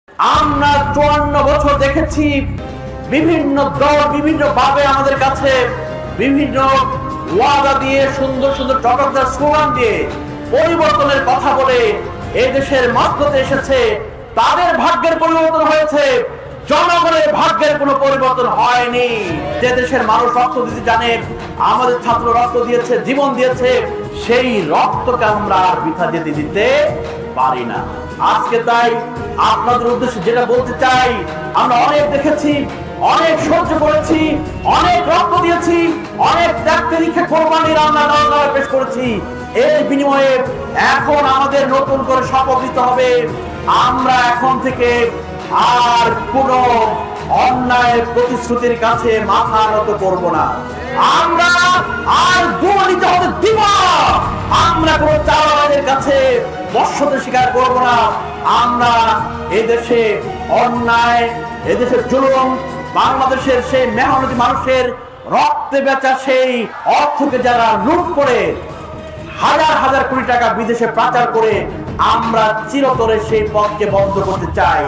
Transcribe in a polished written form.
আমরা 54 বছর দেখেছি বিভিন্ন দল বিভিন্ন ভাবে আমাদের কাছে বিভিন্ন ওয়াদা দিয়ে সুন্দর সুন্দর চটকদার স্লোগান দিয়ে পরিবর্তনের কথা বলে এই দেশের মাঝপথে এসেছে। তাদের ভাগ্যের পরিবর্তন হয়েছে, জনগণের ভাগ্যের কোনো পরিবর্তন হয়নি। যে দেশের মানুষ রক্ত দিতে জানে, আমাদের ছাত্র রক্ত দিয়েছে, জীবন দিয়েছে, সেই রক্তকে আমরা আর বৃথা যেতে দিতে পারি না। আজকে তাই আপনাদের উদ্দেশ্যে যেটা বলতে চাই, আমরা অনেক দেখেছি, অনেক সহ্য করেছি, অনেক রক্ত দিয়েছি, অনেক ত্যাগ তিতিক্ষা কোরবানির আমরা পেশ করেছি। এর বিনিময়ে এখন আমাদের নতুন করে শপথ নিতে হবে, আমরা এখন থেকে আর কোনো অন্যায় প্রতিশ্রুতির কাছে মাথা নত করব না। আমরা আর দুর্নীতি হতে দিব না। আমরা কোনো চালাবাজের কাছে বশ্যতা স্বীকার করব না। আমরা এদেশে অন্যায়, এদেশের জুলুম, বাংলাদেশের সেই মেহনতি মানুষের রক্তে বেচা সেই অর্থকে যারা লুট করে হাজার হাজার কোটি টাকা বিদেশে পাচার করে আমরা চিরতরে সেই পথকে বন্ধ করতে চাই।